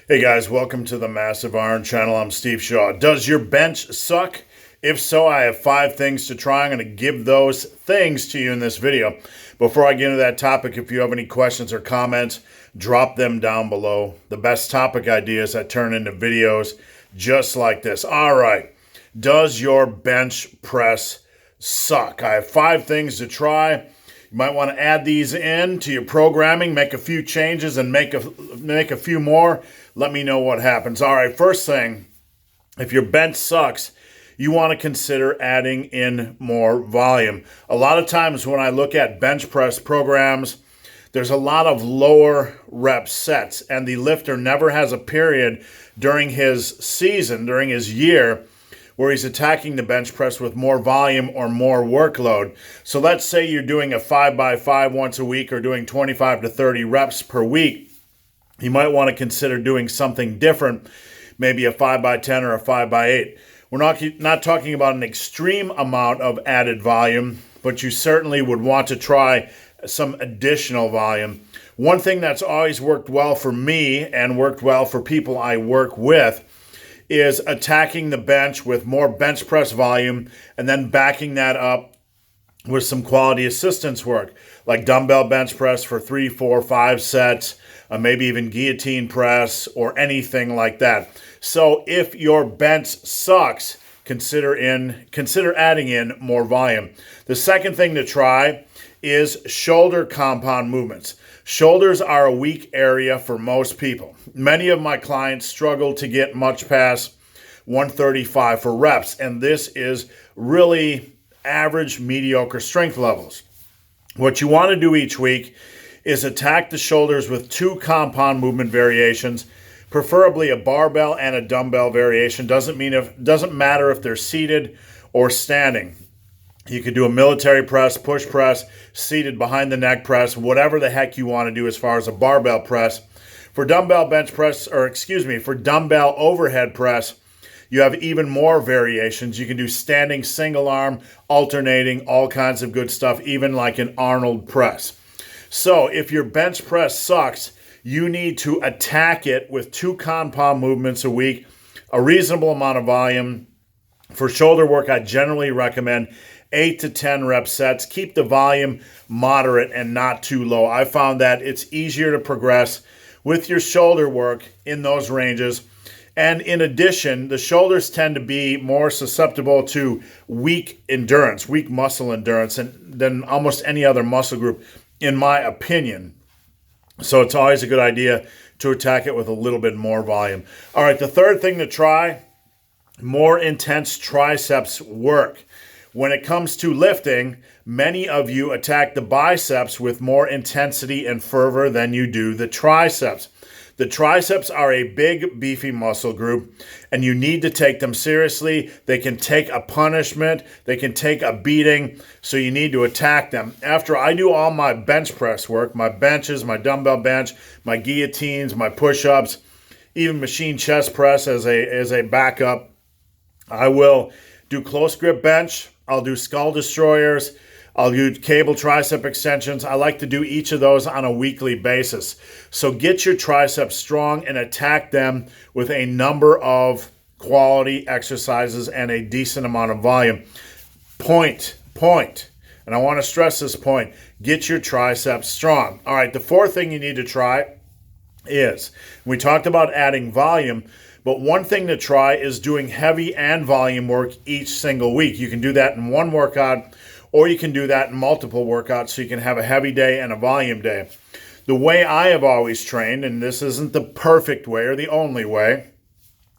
Hey guys, welcome to the Massive Iron Channel. I'm Steve Shaw. Does your bench suck? If so, I have 5 things to try. I'm going to give those things to you in this video. Before I get into that topic, if you have any questions or comments, drop them down below. The best topic ideas I turn into videos just like this. All right, does your bench press suck? I have 5 things to try. You might want to add these in to your programming, make a few changes, and make a few more. Let me know what happens. All right, first thing, if your bench sucks, you want to consider adding in more volume. A lot of times when I look at bench press programs, there's a lot of lower rep sets, and the lifter never has a period during his season, during his year, where he's attacking the bench press with more volume or more workload. So let's say you're doing a 5x5 once a week or doing 25 to 30 reps per week. You might want to consider doing something different, maybe a 5x10 or a 5x8. We're not talking about an extreme amount of added volume, but you certainly would want to try some additional volume. One thing that's always worked well for me and worked well for people I work with is attacking the bench with more bench press volume and then backing that up with some quality assistance work, like dumbbell bench press for 3, 4, 5 sets, maybe even guillotine press or anything like that. So if your bench sucks, consider adding in more volume. The second thing to try is shoulder compound movements. Shoulders are a weak area for most people. Many of my clients struggle to get much past 135 for reps, and this is really average, mediocre strength levels. What you want to do each week is attack the shoulders with 2 compound movement variations, preferably a barbell and a dumbbell variation. Doesn't matter if they're seated or standing. You could do a military press, push press, seated behind the neck press, whatever the heck you want to do as far as a barbell press. For dumbbell overhead press, you have even more variations. You can do standing single arm, alternating, all kinds of good stuff, even like an Arnold press. So if your bench press sucks, you need to attack it with 2 compound movements a week, a reasonable amount of volume. For shoulder work, I generally recommend 8 to 10 rep sets. Keep the volume moderate and not too low. I found that it's easier to progress with your shoulder work in those ranges. And in addition, the shoulders tend to be more susceptible to weak muscle endurance than almost any other muscle group, in my opinion. So it's always a good idea to attack it with a little bit more volume. All right, the third thing to try, more intense triceps work. When it comes to lifting, many of you attack the biceps with more intensity and fervor than you do the triceps. The triceps are a big, beefy muscle group, and you need to take them seriously. They can take a punishment. They can take a beating, so you need to attack them. After I do all my bench press work, my benches, my dumbbell bench, my guillotines, my push-ups, even machine chest press as a backup, I will do close grip bench. I'll do skull destroyers. I'll do cable tricep extensions. I like to do each of those on a weekly basis. So get your triceps strong and attack them with a number of quality exercises and a decent amount of volume. Point. And I want to stress this point. Get your triceps strong. All right, the fourth thing you need to try is, we talked about adding volume, but one thing to try is doing heavy and volume work each single week. You can do that in one workout, or you can do that in multiple workouts, so you can have a heavy day and a volume day. The way I have always trained, and this isn't the perfect way or the only way,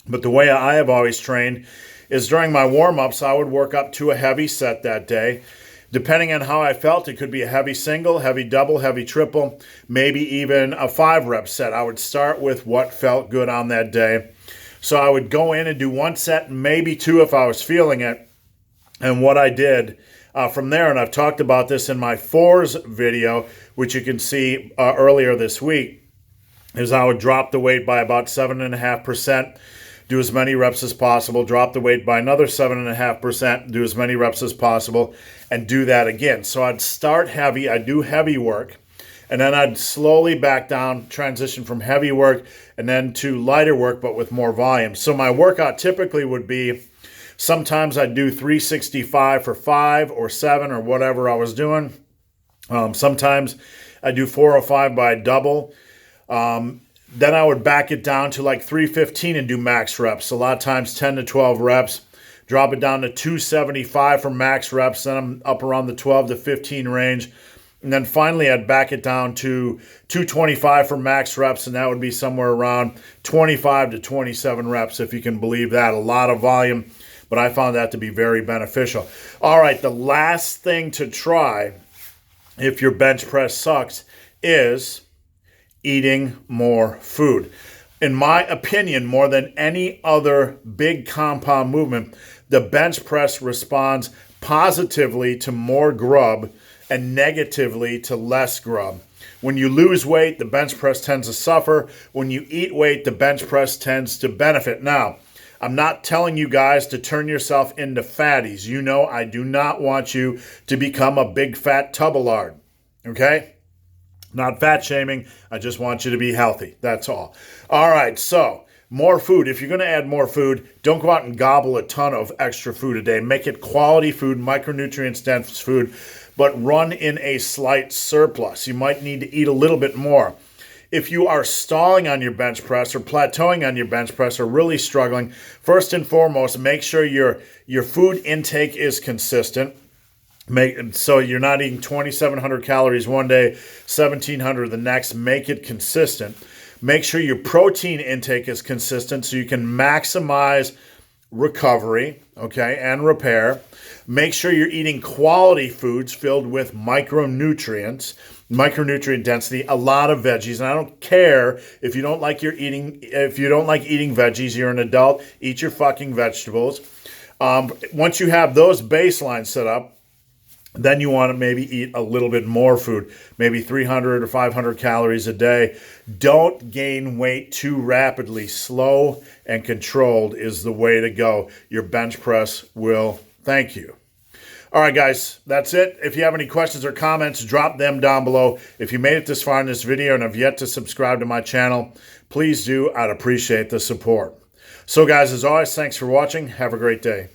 but the way I have always trained is during my warm-ups, I would work up to a heavy set that day. Depending on how I felt, it could be a heavy single, heavy double, heavy triple, maybe even a 5-rep set. I would start with what felt good on that day. So I would go in and do 1 set, maybe 2 if I was feeling it. And what I did from there, and I've talked about this in my 4s video, which you can see earlier this week, is I would drop the weight by about 7.5%, do as many reps as possible, drop the weight by another 7.5%, do as many reps as possible, and do that again. So I'd start heavy, I'd do heavy work, And then I'd slowly back down, transition from heavy work and then to lighter work, but with more volume. So my workout typically would be, sometimes I'd do 365 for 5 or 7 or whatever I was doing. Sometimes I do 405 by double. Then I would back it down to like 315 and do max reps. A lot of times 10 to 12 reps. Drop it down to 275 for max reps. Then I'm up around the 12 to 15 range. And then finally, I'd back it down to 225 for max reps, and that would be somewhere around 25 to 27 reps, if you can believe that. A lot of volume, but I found that to be very beneficial. All right, the last thing to try if your bench press sucks is eating more food. In my opinion, more than any other big compound movement, the bench press responds positively to more grub and negatively to less grub. When you lose weight, the bench press tends to suffer. When you eat weight, the bench press tends to benefit. Now, I'm not telling you guys to turn yourself into fatties. You know I do not want you to become a big fat tubbalard, okay? Not fat shaming. I just want you to be healthy. That's all. All right, so more food. If you're going to add more food, don't go out and gobble a ton of extra food a day. Make it quality food, micronutrient-dense food, but run in a slight surplus. You might need to eat a little bit more. If you are stalling on your bench press or plateauing on your bench press or really struggling, first and foremost, make sure your food intake is consistent. So you're not eating 2,700 calories one day, 1,700 the next. Make it consistent. Make sure your protein intake is consistent so you can maximize recovery, okay, and repair. Make sure you're eating quality foods filled with micronutrient density, a lot of veggies. And I don't care if you don't like eating veggies, you're an adult, eat your fucking vegetables. Once you have those baselines set up, then you want to maybe eat a little bit more food, maybe 300 or 500 calories a day. Don't gain weight too rapidly. Slow and controlled is the way to go. Your bench press will thank you. All right, guys, that's it. If you have any questions or comments, drop them down below. If you made it this far in this video and have yet to subscribe to my channel, please do. I'd appreciate the support. So, guys, as always, thanks for watching. Have a great day.